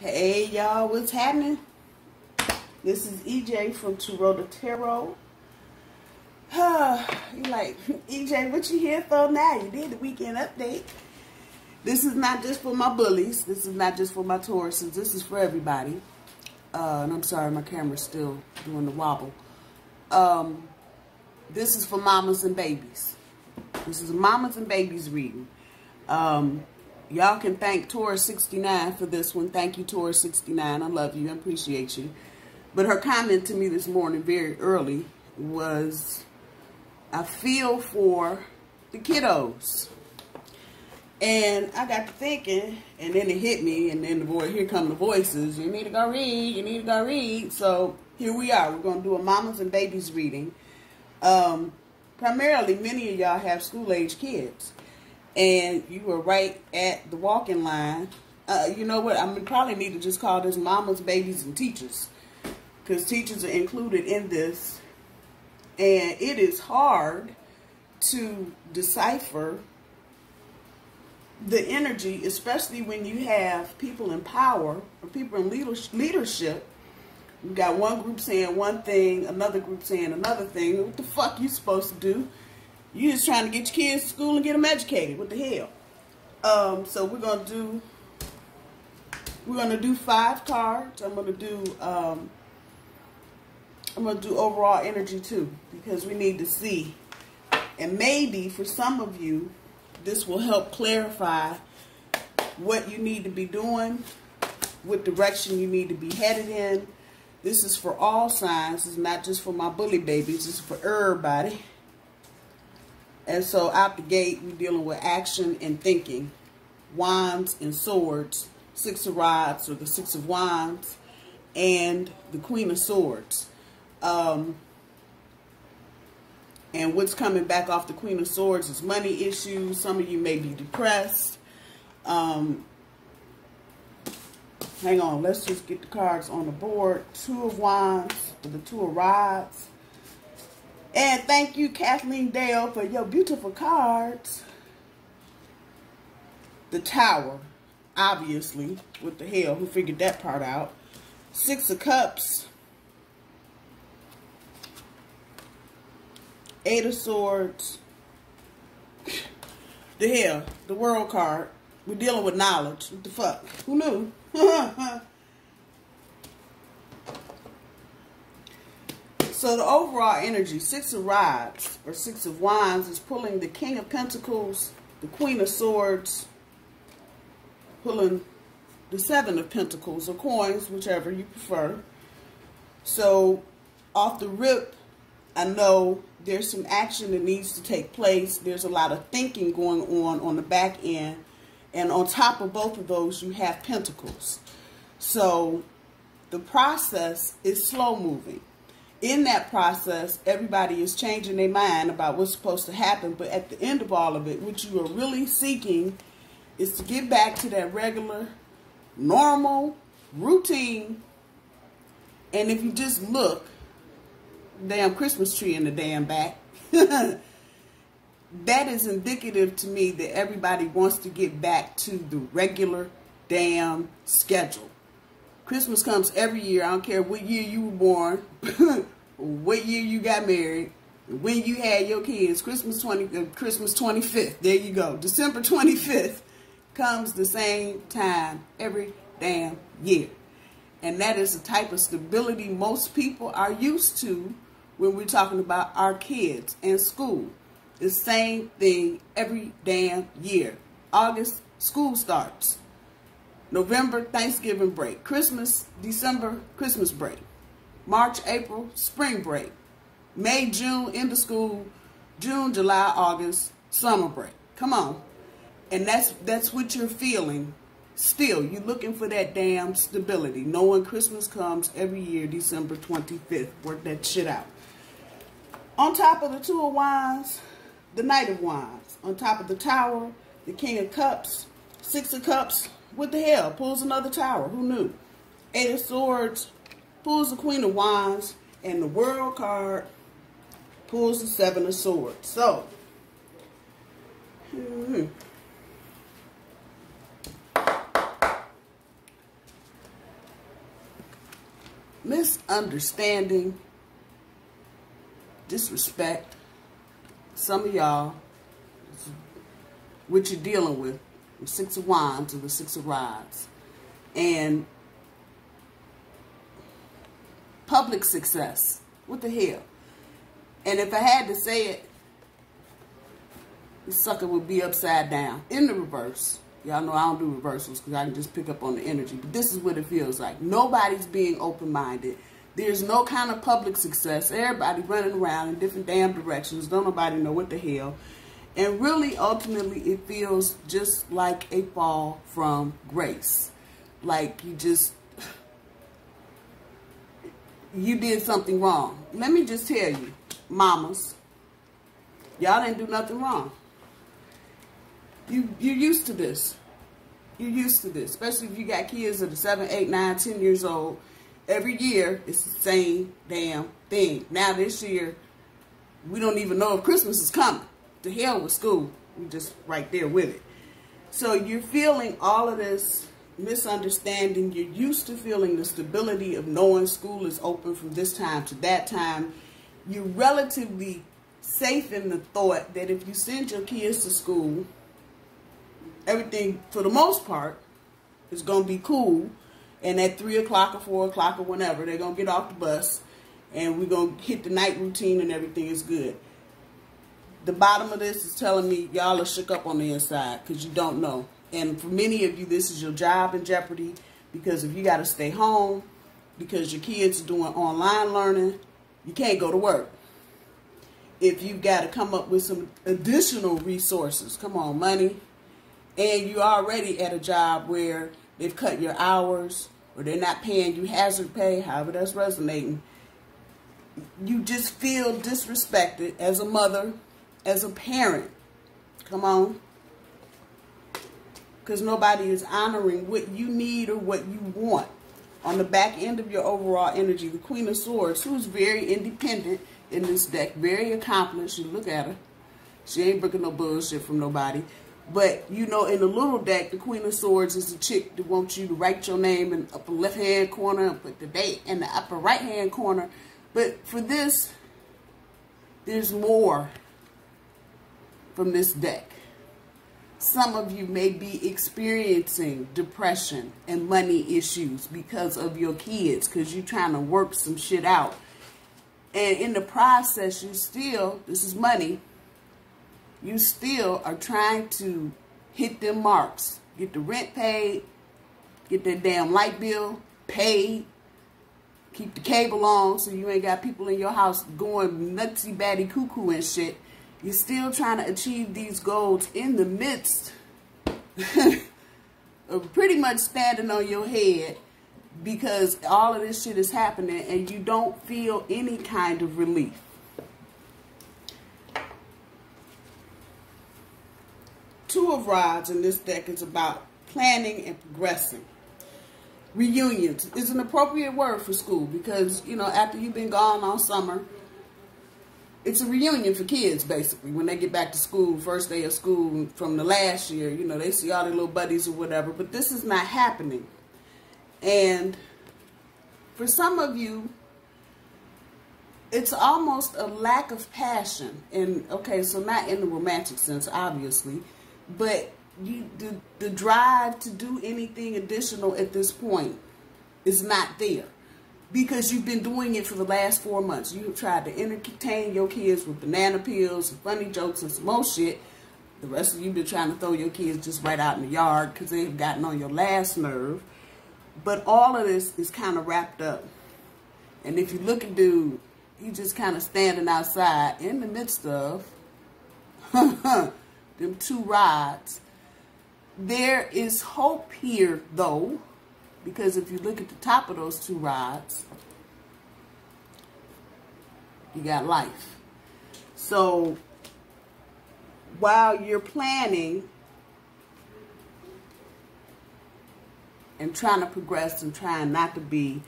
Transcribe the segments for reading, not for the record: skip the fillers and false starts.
Hey y'all, what's happening? This is EJ from Taurota Tarot. You're like, EJ, what you here for now? You did the weekend update. This is not just for my bullies. This is not just for my Tauruses. This is for everybody. And I'm sorry, my camera's still doing the wobble. This is for mamas and babies. This is a mamas and babies reading. Y'all can thank Taurus69 for this one. Thank you, Taurus69. I love you. I appreciate you. But her comment to me this morning very early was, I feel for the kiddos. And I got to thinking, and then it hit me, and then here come the voices. You need to go read. You need to go read. So here we are. We're going to do a mamas and babies reading. Primarily, many of y'all have school-age kids. And you were right at the walking line. You know what? I probably need to just call this mamas, babies, and teachers. Because teachers are included in this. And it is hard to decipher the energy, especially when you have people in power or people in leadership. You got one group saying one thing, another group saying another thing. What the fuck you supposed to do? You just trying to get your kids to school and get them educated. What the hell? So we're gonna do 5 cards. I'm gonna do overall energy too, because we need to see. And maybe for some of you, this will help clarify what you need to be doing, what direction you need to be headed in. This is for all signs. It's not just for my bully babies. It's for everybody. And so out the gate, we're dealing with action and thinking. Wands and swords. 6 of rods, or the 6 of wands. And the Queen of Swords. And what's coming back off the Queen of Swords is money issues. Some of you may be depressed. Hang on, let's just get the cards on the board. 2 of wands, or the 2 of rods. And thank you, Kathleen Dale, for your beautiful cards. The Tower, obviously. What the hell? Who figured that part out? 6 of Cups. 8 of Swords. The hell? The World card. We're dealing with knowledge. What the fuck? Who knew? So the overall energy, 6 of rods, or 6 of wands, is pulling the King of Pentacles, the Queen of Swords, pulling the 7 of Pentacles, or coins, whichever you prefer. So off the rip, I know there's some action that needs to take place. There's a lot of thinking going on the back end. And on top of both of those, you have Pentacles. So the process is slow moving. In that process, everybody is changing their mind about what's supposed to happen. But at the end of all of it, what you are really seeking is to get back to that regular, normal, routine. And if you just look, damn Christmas tree in the damn back, that is indicative to me that everybody wants to get back to the regular damn schedule. Christmas comes every year. I don't care what year you were born, what year you got married, when you had your kids. Christmas 25th. There you go. December 25th comes the same time every damn year. And that is the type of stability most people are used to when we're talking about our kids and school. The same thing every damn year. August, school starts. November, Thanksgiving break. Christmas, December, Christmas break. March, April, spring break. May, June, end of school. June, July, August, summer break. Come on. And that's what you're feeling. Still, you're looking for that damn stability. Knowing Christmas comes every year, December 25th. Work that shit out. On top of the 2 of wands, the Knight of Wands. On top of the Tower, the King of Cups. 6 of Cups. What the hell? Pulls another Tower. Who knew? 8 of Swords. Pulls the Queen of Wands. And the World card pulls the 7 of Swords. So, misunderstanding, disrespect. Some of y'all, what you're dealing with, the Six of Wands and the Six of Rods. And public success. What the hell? And if I had to say it, this sucker would be upside down. In the reverse. Y'all know I don't do reversals because I can just pick up on the energy. But this is what it feels like. Nobody's being open-minded. There's no kind of public success. Everybody running around in different damn directions. Don't nobody know what the hell. And really, ultimately, it feels just like a fall from grace. Like you did something wrong. Let me just tell you, mamas, y'all didn't do nothing wrong. You're used to this. You're used to this. Especially if you got kids that are 7, 8, 9, 10 years old. Every year, it's the same damn thing. Now this year, we don't even know if Christmas is coming. To hell with school. We're just right there with it. So you're feeling all of this misunderstanding. You're used to feeling the stability of knowing school is open from this time to that time. You're relatively safe in the thought that if you send your kids to school, everything, for the most part, is going to be cool. And at 3 o'clock or 4 o'clock or whenever, they're going to get off the bus and we're going to hit the night routine and everything is good. The bottom of this is telling me y'all are shook up on the inside because you don't know. And for many of you, this is your job in jeopardy because if you got to stay home because your kids are doing online learning, you can't go to work. If you've got to come up with some additional resources, come on, money, and you're already at a job where they've cut your hours or they're not paying you hazard pay, however that's resonating, you just feel disrespected as a mother, as a parent. Come on. Because nobody is honoring what you need or what you want. On the back end of your overall energy, the Queen of Swords, who's very independent in this deck, very accomplished. You look at her. She ain't bringing no bullshit from nobody. But, you know, in the little deck, the Queen of Swords is the chick that wants you to write your name in the upper left-hand corner and put the date in the upper right-hand corner. But for this, there's more from this deck. Some of you may be experiencing depression and money issues because of your kids, because you're trying to work some shit out. And in the process, you still, this is money, you still are trying to hit them marks. Get the rent paid, get that damn light bill paid, keep the cable on so you ain't got people in your house going nutsy batty cuckoo and shit. You're still trying to achieve these goals in the midst of pretty much standing on your head because all of this shit is happening and you don't feel any kind of relief. Two of Rods in this deck is about planning and progressing. Reunions is an appropriate word for school because, you know, after you've been gone all summer, it's a reunion for kids, basically. When they get back to school, first day of school from the last year, you know, they see all their little buddies or whatever. But this is not happening. And for some of you, it's almost a lack of passion. And, okay, so not in the romantic sense, obviously. But the drive to do anything additional at this point is not there. Because you've been doing it for the last 4 months. You've tried to entertain your kids with banana peels and funny jokes and some more shit. The rest of you been trying to throw your kids just right out in the yard because they've gotten on your last nerve. But all of this is kind of wrapped up. And if you look at dude, he's just kind of standing outside in the midst of them two rods. There is hope here, though. Because if you look at the top of those two rods, you got life. So while you're planning and trying to progress and trying not to be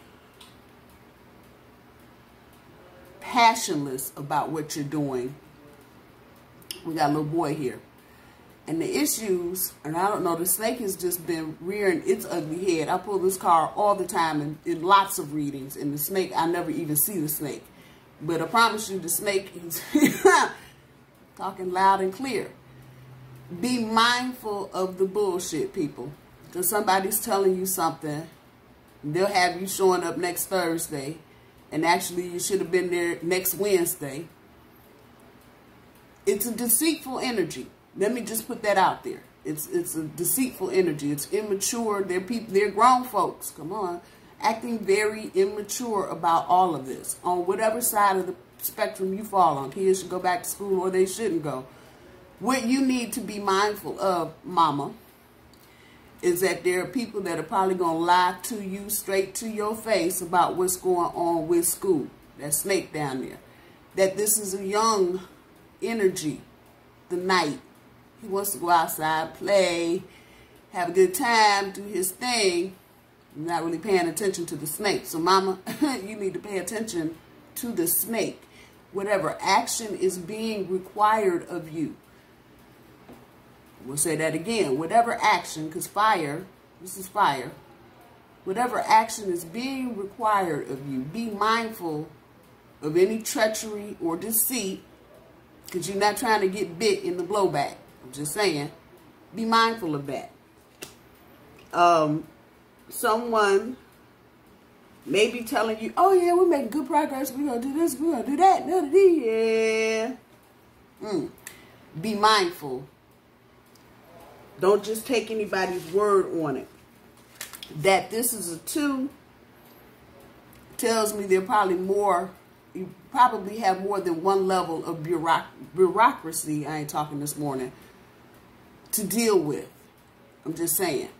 passionless about what you're doing, we got a little boy here. And the issues, and I don't know, the snake has just been rearing its ugly head. I pull this card all the time in lots of readings. And the snake, I never even see the snake. But I promise you, the snake is talking loud and clear. Be mindful of the bullshit, people. Because somebody's telling you something. They'll have you showing up next Thursday. And actually, you should have been there next Wednesday. It's a deceitful energy. Let me just put that out there. It's a deceitful energy. It's immature. They're grown folks. Come on. Acting very immature about all of this. On whatever side of the spectrum you fall on. Kids should go back to school or they shouldn't go. What you need to be mindful of, mama, is that there are people that are probably going to lie to you straight to your face about what's going on with school. That snake down there. That this is a young energy. The night. He wants to go outside, play, have a good time, do his thing. You're not really paying attention to the snake. So, mama, you need to pay attention to the snake. Whatever action is being required of you. We'll say that again. Whatever action, because fire, this is fire. Whatever action is being required of you, be mindful of any treachery or deceit, because you're not trying to get bit in the blowback. I'm just saying, be mindful of that. Someone may be telling you, oh yeah, we're making good progress. We're going to do this, we're going to do that. Yeah. Be mindful. Don't just take anybody's word on it. That this is a 2 tells me there probably more. You probably have more than one level of bureaucracy, I ain't talking this morning, to deal with. I'm just saying.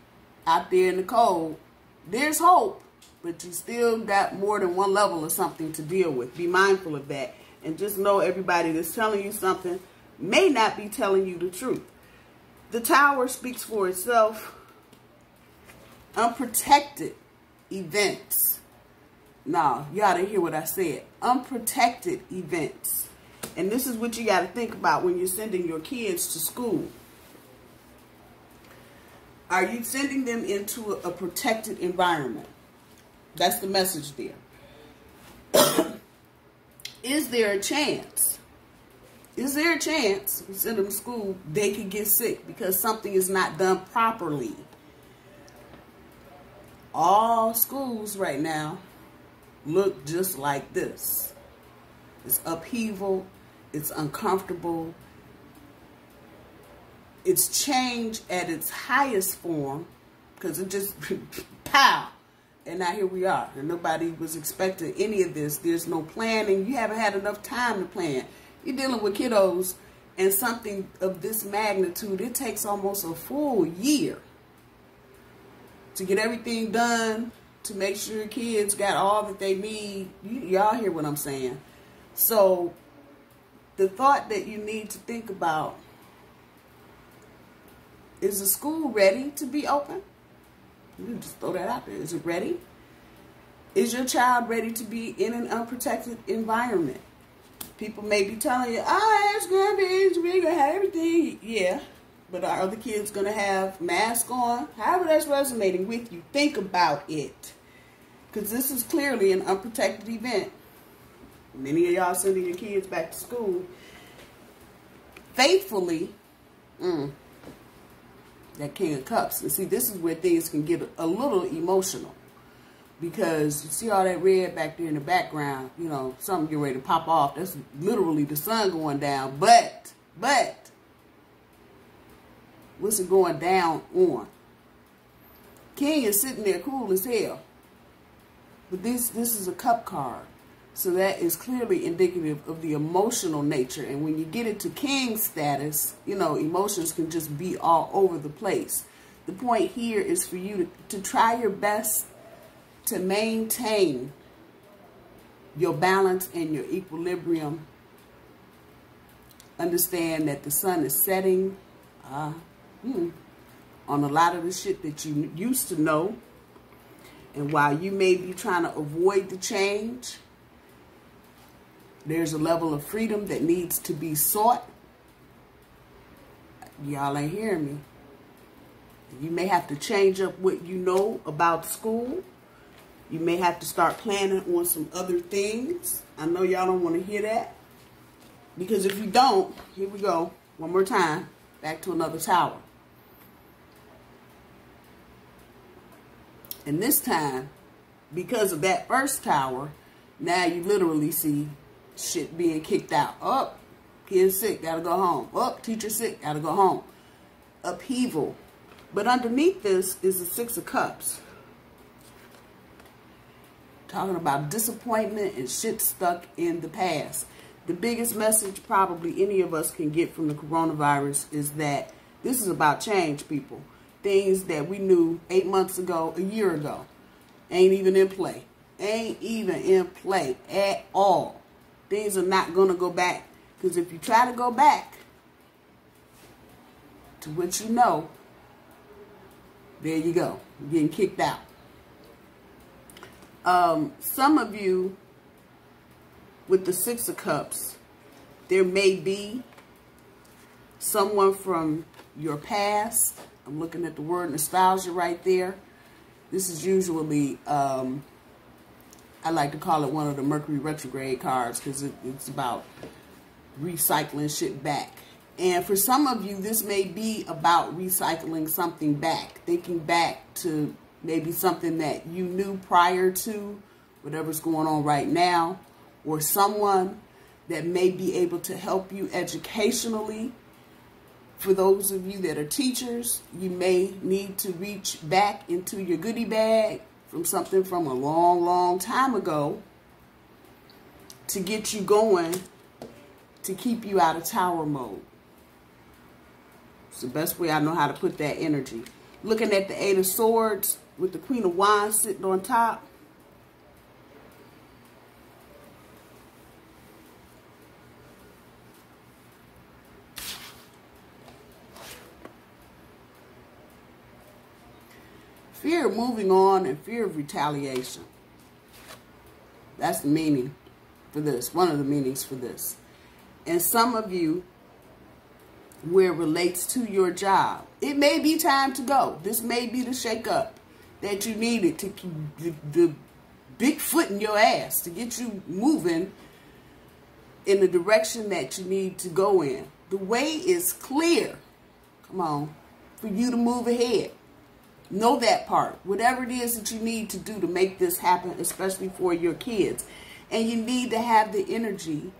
Out there in the cold, there's hope, but you still got more than one level of something to deal with. Be mindful of that. And just know everybody that's telling you something may not be telling you the truth. The Tower speaks for itself. Unprotected events. No, you gotta hear what I said. Unprotected events. And this is what you gotta think about when you're sending your kids to school. Are you sending them into a protected environment? That's the message there. Is there a chance? Is there a chance we send them to school they could get sick because something is not done properly? All schools right now look just like this. It's upheaval. It's uncomfortable. It's change at its highest form because it just, pow. And now here we are. And nobody was expecting any of this. There's no planning. You haven't had enough time to plan. You're dealing with kiddos and something of this magnitude. It takes almost a full year to get everything done, to make sure kids got all that they need. Y'all hear what I'm saying? So the thought that you need to think about, is the school ready to be open? You just throw that out there. Is it ready? Is your child ready to be in an unprotected environment? People may be telling you, oh, it's going to be, we're going to have everything. Yeah, but are other kids going to have masks on? However that's resonating with you, think about it. Because this is clearly an unprotected event. Many of y'all sending your kids back to school faithfully. That King of Cups. And see, this is where things can get a little emotional. Because you see all that red back there in the background, you know, something getting ready to pop off. That's literally the sun going down. But, what's it going down on? King is sitting there cool as hell. But this is a cup card. So that is clearly indicative of the emotional nature. And when you get into king status, you know, emotions can just be all over the place. The point here is for you to try your best to maintain your balance and your equilibrium. Understand that the sun is setting on a lot of the shit that you used to know. And while you may be trying to avoid the change, there's a level of freedom that needs to be sought. Y'all ain't hearing me. You may have to change up what you know about school. You may have to start planning on some other things. I know y'all don't want to hear that. Because if you don't, here we go. One more time. Back to another tower. And this time, because of that first tower, now you literally see shit being kicked out. Up, kids sick, gotta go home. Up, teacher sick, gotta go home. Upheaval. But underneath this is the Six of Cups. Talking about disappointment and shit stuck in the past. The biggest message probably any of us can get from the coronavirus is that this is about change, people. Things that we knew 8 months ago, a year ago, ain't even in play. Ain't even in play at all. Things are not going to go back. Because if you try to go back to what you know, there you go. You're getting kicked out. Some of you, with the Six of Cups, there may be someone from your past. I'm looking at the word nostalgia right there. This is usually, I like to call it one of the Mercury retrograde cards because it's about recycling shit back. And for some of you, this may be about recycling something back, thinking back to maybe something that you knew prior to whatever's going on right now, or someone that may be able to help you educationally. For those of you that are teachers, you may need to reach back into your goodie bag from something from a long, long time ago to get you going, to keep you out of tower mode. It's the best way I know how to put that energy. Looking at the Eight of Swords with the Queen of Wands sitting on top. Fear of moving on and fear of retaliation. That's the meaning for this. One of the meanings for this. And some of you, where it relates to your job, it may be time to go. This may be the shake-up that you needed to keep the big foot in your ass to get you moving in the direction that you need to go in. The way is clear. Come on. For you to move ahead. Know that part. Whatever it is that you need to do to make this happen, especially for your kids. And you need to have the energy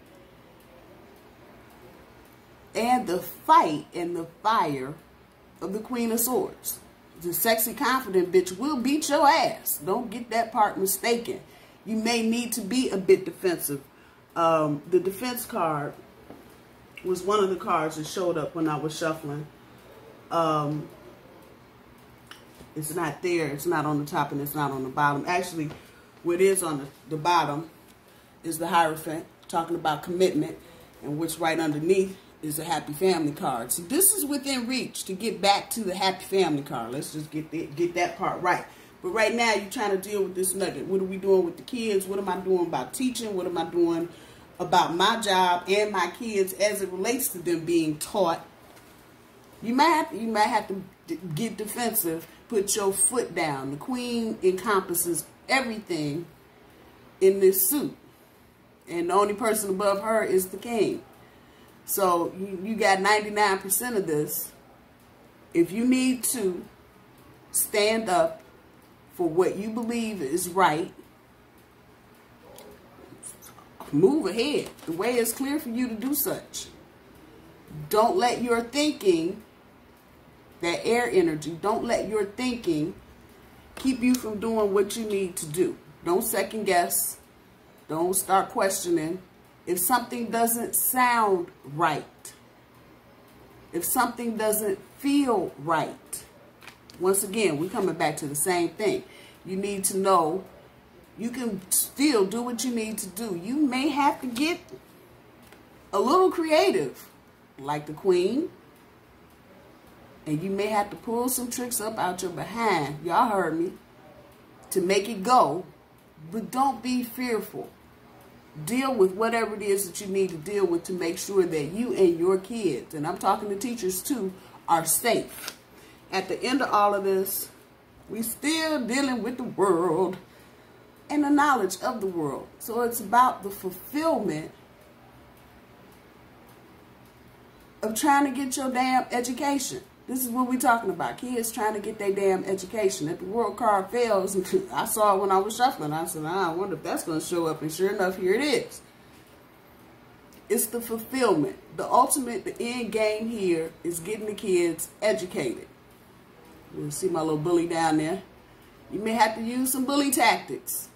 and the fight and the fire of the Queen of Swords. The sexy, confident bitch will beat your ass. Don't get that part mistaken. You may need to be a bit defensive. The defense card was one of the cards that showed up when I was shuffling. It's not there. It's not on the top and it's not on the bottom. Actually, what is on the bottom is the Hierophant, talking about commitment, and what's right underneath is a Happy Family card. So this is within reach to get back to the Happy Family card. Let's just get that part right. But right now, you're trying to deal with this nugget. What are we doing with the kids? What am I doing about teaching? What am I doing about my job and my kids as it relates to them being taught? You might have to get defensive. Put your foot down. The Queen encompasses everything in this suit. And the only person above her is the King. So you got 99% of this. If you need to stand up for what you believe is right, move ahead. The way is clear for you to do such. Don't let your thinking, that air energy, don't let your thinking keep you from doing what you need to do. Don't second guess. Don't start questioning. If something doesn't sound right, if something doesn't feel right, once again, we're coming back to the same thing. You need to know you can still do what you need to do. You may have to get a little creative, like the Queen. And you may have to pull some tricks up out your behind, y'all heard me, to make it go. But don't be fearful. deal with whatever it is that you need to deal with to make sure that you and your kids, and I'm talking to teachers too, are safe. At the end of all of this, we still dealing with the world and the knowledge of the world. So it's about the fulfillment of trying to get your damn education. This is what we're talking about. Kids trying to get their damn education. If the world card fails, I saw it when I was shuffling. I said, I wonder if that's going to show up. And sure enough, here it is. It's the fulfillment. The ultimate, the end game here is getting the kids educated. You see my little bully down there. You may have to use some bully tactics.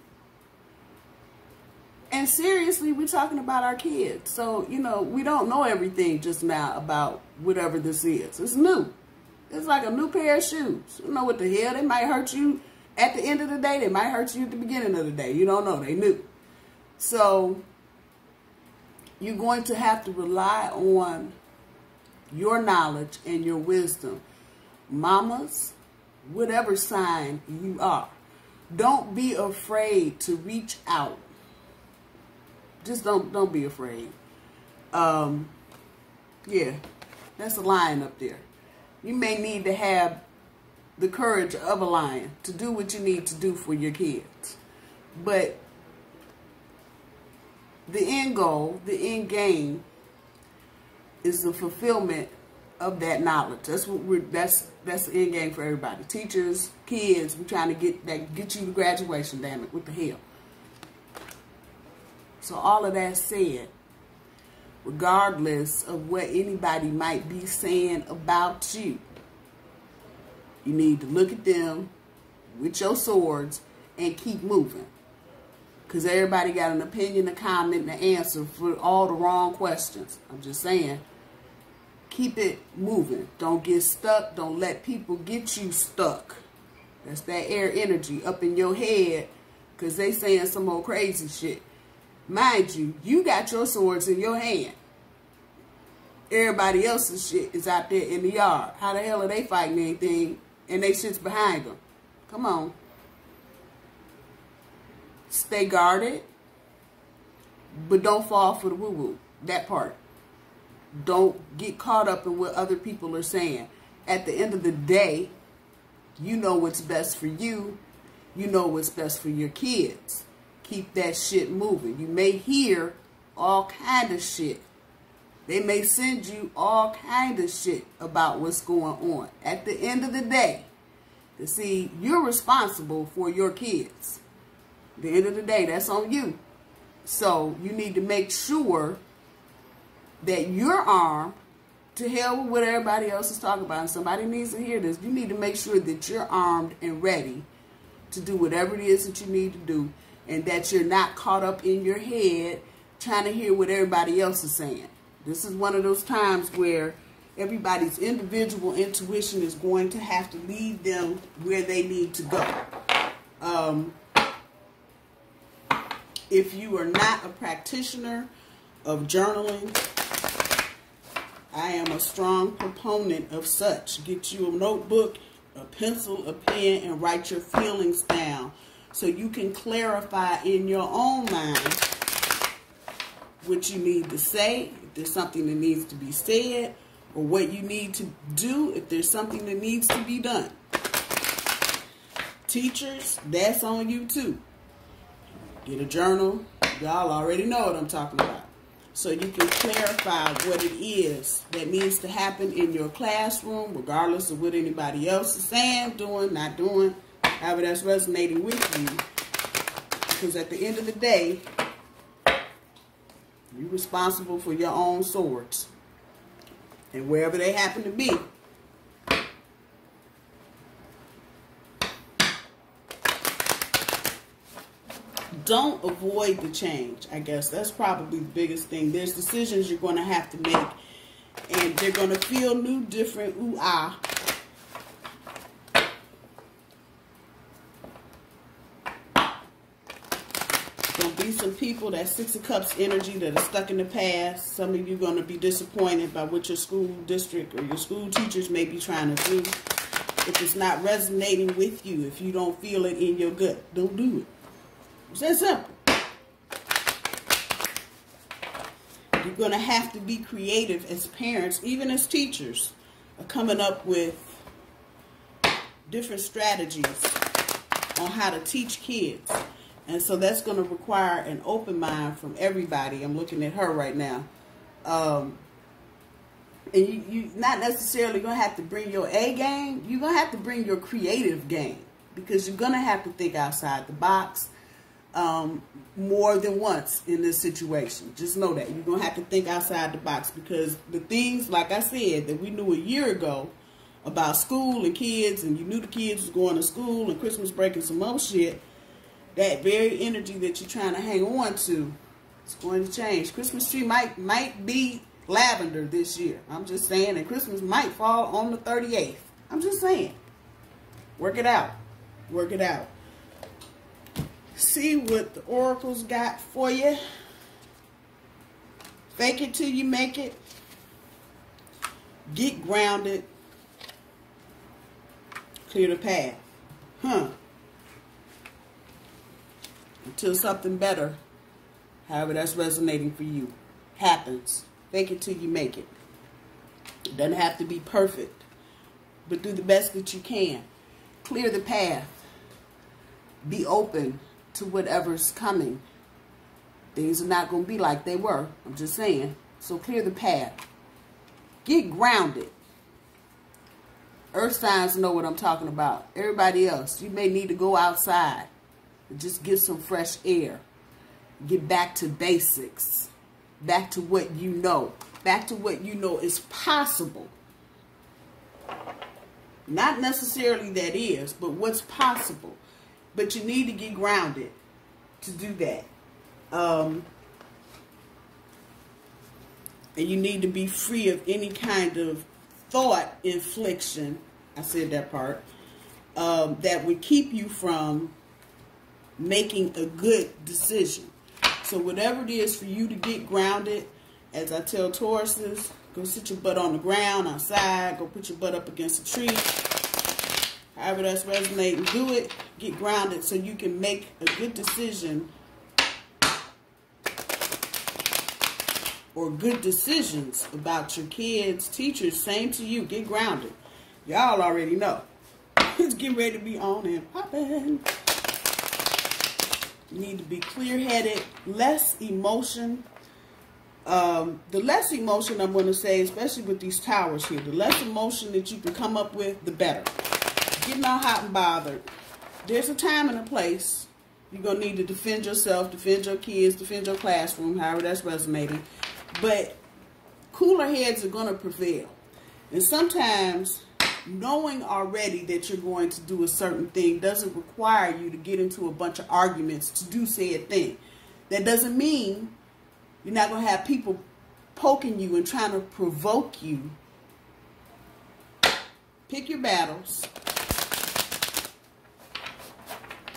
And seriously, we're talking about our kids. So, you know, we don't know everything just now about whatever this is. It's new. It's like a new pair of shoes. You don't know what the hell. They might hurt you at the end of the day. They might hurt you at the beginning of the day. You don't know. They new. So, you're going to have to rely on your knowledge and your wisdom. Mamas, whatever sign you are, don't be afraid to reach out. Just don't be afraid. Yeah, that's a lion up there. You may need to have the courage of a lion to do what you need to do for your kids. But the end goal, the end game, is the fulfillment of that knowledge. That's what that's the end game for everybody. Teachers, kids, we're trying to get you to graduation, damn it, what the hell. So all of that said, regardless of what anybody might be saying about you, you need to look at them with your swords and keep moving. Because everybody got an opinion, a comment, and an answer for all the wrong questions. I'm just saying, keep it moving. Don't get stuck. Don't let people get you stuck. That's that air energy up in your head because they saying some old crazy shit. Mind you, you got your swords in your hand. Everybody else's shit is out there in the yard. How the hell are they fighting anything and they shit's behind them? Come on. Stay guarded, but don't fall for the woo-woo. That part. Don't get caught up in what other people are saying. At the end of the day, you know what's best for you. You know what's best for your kids. Keep that shit moving. You may hear all kind of shit. They may send you all kind of shit about what's going on. At the end of the day, you see, you're responsible for your kids. At the end of the day, that's on you. So you need to make sure that you're armed. To hell with what everybody else is talking about. And somebody needs to hear this. You need to make sure that you're armed and ready to do whatever it is that you need to do. And that you're not caught up in your head trying to hear what everybody else is saying. This is one of those times where everybody's individual intuition is going to have to lead them where they need to go. If you are not a practitioner of journaling, I am a strong proponent of such. Get you a notebook, a pencil, a pen, and write your feelings down so you can clarify in your own mind what you need to say, if there's something that needs to be said, or what you need to do if there's something that needs to be done. Teachers, that's on you too. Get a journal. Y'all already know what I'm talking about. So you can clarify what it is that needs to happen in your classroom, regardless of what anybody else is saying, doing, not doing, however that's resonating with you. Because at the end of the day, you're responsible for your own swords. And wherever they happen to be. Don't avoid the change. I guess that's probably the biggest thing. There's decisions you're going to have to make. And they're going to feel new, different, ooh-ah. There'll be some people, that Six of Cups energy, that are stuck in the past. Some of you are going to be disappointed by what your school district or your school teachers may be trying to do. If it's not resonating with you, if you don't feel it in your gut, don't do it. It's that simple. You're going to have to be creative as parents, even as teachers, coming up with different strategies on how to teach kids. And so that's going to require an open mind from everybody. I'm looking at her right now. And you're not necessarily going to have to bring your A game. You're going to have to bring your creative game, because you're going to have to think outside the box more than once in this situation. Just know that. You're going to have to think outside the box, because the things, like I said, that we knew a year ago about school and kids, and you knew the kids was going to school and Christmas break and some more shit, that very energy that you're trying to hang on to is going to change. Christmas tree might be lavender this year. I'm just saying. And Christmas might fall on the 38th. I'm just saying. Work it out. Work it out. See what the oracles got for you. Fake it till you make it. Get grounded. Clear the path. Until something better, however that's resonating for you, happens. Fake it till you make it. It doesn't have to be perfect, but do the best that you can. Clear the path. Be open to whatever's coming. Things are not going to be like they were. I'm just saying. So clear the path. Get grounded. Earth signs know what I'm talking about. Everybody else, you may need to go outside and just get some fresh air. Get back to basics. Back to what you know. Back to what you know is possible. Not necessarily that is, but what's possible. But you need to get grounded to do that. And you need to be free of any kind of thought infliction, I said that part, that would keep you from making a good decision. So whatever it is for you to get grounded, as I tell Tauruses, go sit your butt on the ground outside, go put your butt up against a tree. However that's resonating, do it. Get grounded so you can make a good decision, or good decisions about your kids, teachers. Same to you. Get grounded. Y'all already know. It's getting ready to be on and popping. You need to be clear-headed, less emotion. The less emotion, I'm going to say, especially with these towers here, the less emotion that you can come up with, the better. Getting all hot and bothered. There's a time and a place. You're going to need to defend yourself, defend your kids, defend your classroom, however that's resonating. But cooler heads are going to prevail. And sometimes knowing already that you're going to do a certain thing doesn't require you to get into a bunch of arguments to do said thing. That doesn't mean you're not going to have people poking you and trying to provoke you. Pick your battles.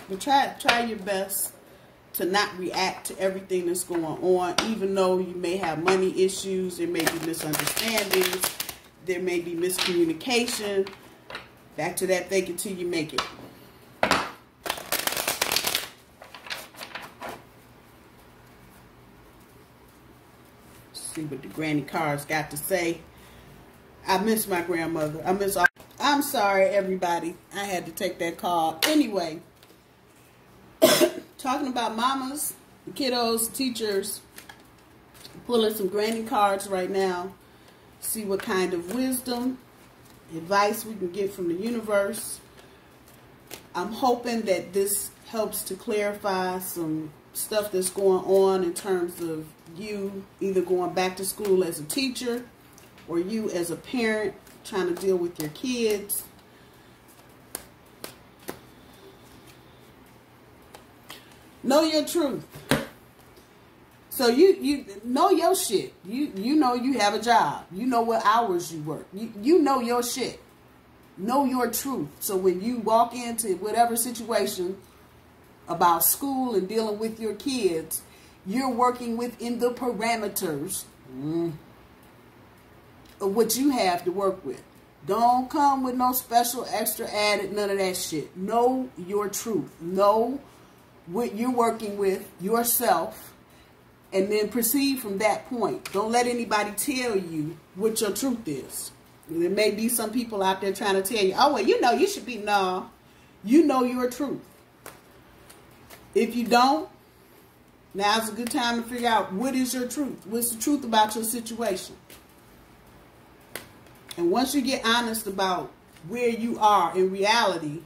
But try your best to not react to everything that's going on, even though you may have money issues, there may be misunderstandings, there may be miscommunication. Back to that, fake it till you make it. See what the granny cards got to say. I miss my grandmother. I miss all. I'm sorry, everybody. I had to take that call. Anyway, talking about mamas, the kiddos, teachers, pulling some granny cards right now. See what kind of wisdom, advice we can get from the universe. I'm hoping that this helps to clarify some stuff that's going on in terms of you either going back to school as a teacher or you as a parent trying to deal with your kids. Know your truth. So you know your shit. You know you have a job. You know what hours you work. You know your shit. Know your truth. So when you walk into whatever situation about school and dealing with your kids, you're working within the parameters of what you have to work with. Don't come with no special, extra, added, none of that shit. Know your truth. Know what you're working with yourself And then proceed from that point. Don't let anybody tell you what your truth is. There may be some people out there trying to tell you, oh, well, you know, you should be, no. You know your truth. If you don't, now's a good time to figure out what is your truth. What's the truth about your situation? And once you get honest about where you are in reality,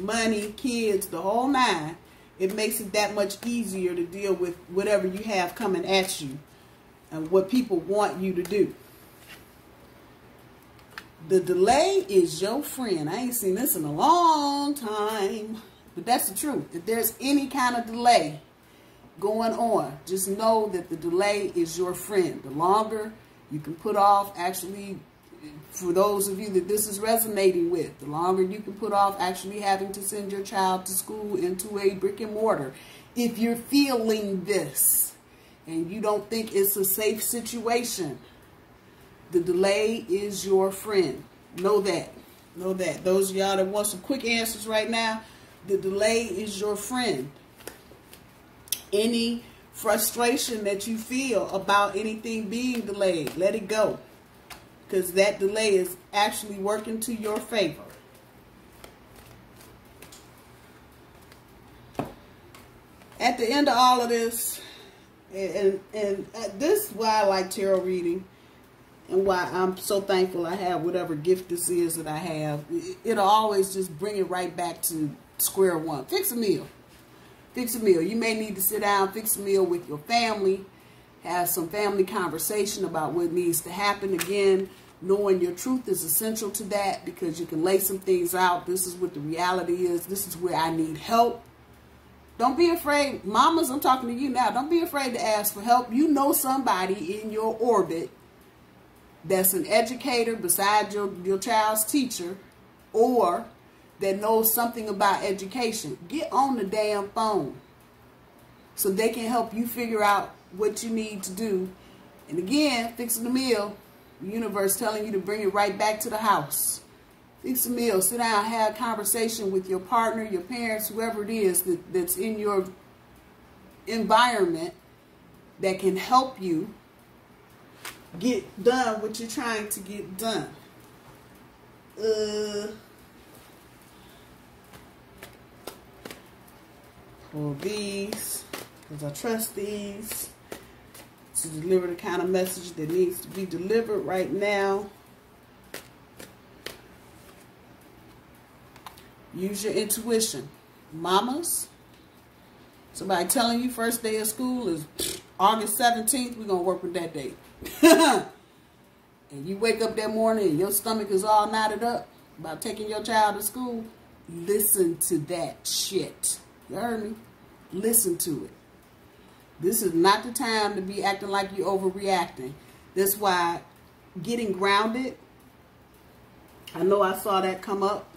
money, kids, the whole nine, it makes it that much easier to deal with whatever you have coming at you and what people want you to do. The delay is your friend. I ain't seen this in a long time, but that's the truth. If there's any kind of delay going on, just know that the delay is your friend. The longer you can put off, actually, for those of you that this is resonating with, the longer you can put off actually having to send your child to school into a brick and mortar. If you're feeling this and you don't think it's a safe situation, the delay is your friend. Know that. Know that. Those of y'all that want some quick answers right now, the delay is your friend. Any frustration that you feel about anything being delayed, let it go. Because that delay is actually working to your favor. At the end of all of this, and this is why I like tarot reading, and why I'm so thankful I have whatever gift this is that I have. It'll always just bring it right back to square one. Fix a meal. Fix a meal. You may need to sit down, fix a meal with your family, have some family conversation about what needs to happen. Again, knowing your truth is essential to that, because you can lay some things out. This is what the reality is. This is where I need help. Don't be afraid. Mamas, I'm talking to you now. Don't be afraid to ask for help. You know somebody in your orbit that's an educator besides your child's teacher, or that knows something about education. Get on the damn phone so they can help you figure out what you need to do. And again, fixing the meal, the universe telling you to bring it right back to the house. Fix a meal, sit down, have a conversation with your partner, your parents, whoever it is that's in your environment that can help you get done what you're trying to get done. Pull these, because I trust these to deliver the kind of message that needs to be delivered right now. Use your intuition. Mamas, somebody telling you first day of school is August 17th, we're going to work with that date. And you wake up that morning and your stomach is all knotted up about taking your child to school, listen to that shit. You heard me? Listen to it. This is not the time to be acting like you're overreacting. That's why getting grounded, I know I saw that come up.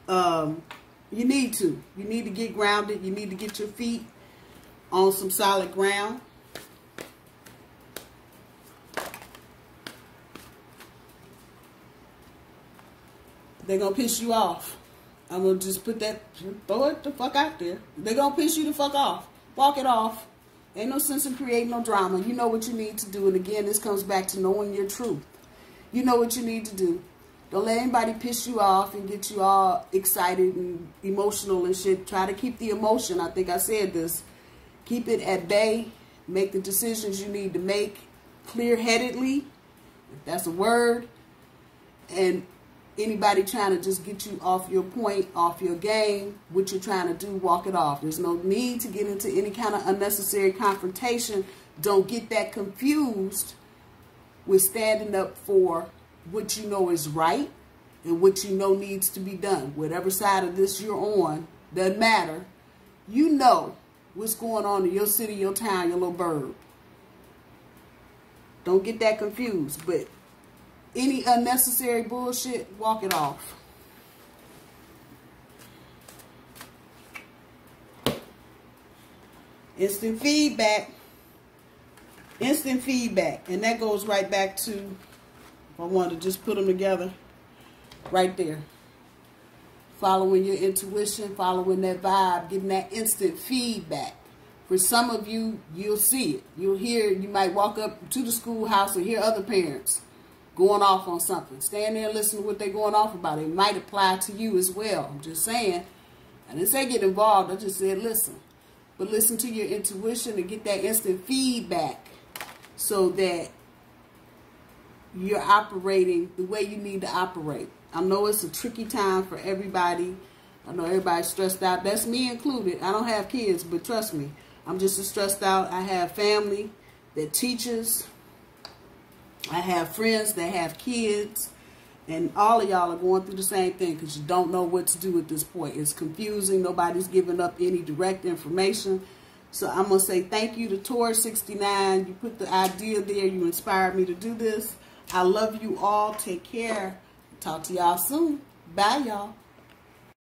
You need to. You need to get grounded. You need to get your feet on some solid ground. They're going to piss you off. I'm going to just put that, throw it the fuck out there. They're going to piss you the fuck off. Walk it off. Ain't no sense in creating no drama. You know what you need to do. And again, this comes back to knowing your truth. You know what you need to do. Don't let anybody piss you off and get you all excited and emotional and shit. Try to keep the emotion. I think I said this. Keep it at bay. Make the decisions you need to make clear-headedly, if that's a word. And anybody trying to just get you off your point, off your game, what you're trying to do, walk it off. There's no need to get into any kind of unnecessary confrontation. Don't get that confused with standing up for what you know is right and what you know needs to be done. Whatever side of this you're on, doesn't matter. You know what's going on in your city, your town, your little burg. Don't get that confused. But any unnecessary bullshit, walk it off. Instant feedback. Instant feedback. And that goes right back to, I wanted to just put them together right there. Following your intuition, following that vibe, getting that instant feedback. For some of you, you'll see it. You'll hear, you might walk up to the schoolhouse and hear other parents going off on something. Stand there and listen to what they're going off about. It might apply to you as well. I'm just saying. I didn't say get involved. I just said listen. But listen to your intuition and get that instant feedback so that you're operating the way you need to operate. I know it's a tricky time for everybody. I know everybody's stressed out. That's me included. I don't have kids, but trust me, I'm just as stressed out. I have family that teaches. I have friends that have kids. And all of y'all are going through the same thing because you don't know what to do at this point. It's confusing. Nobody's giving up any direct information. So I'm going to say thank you to Tor69. You put the idea there. You inspired me to do this. I love you all. Take care. Talk to y'all soon. Bye, y'all.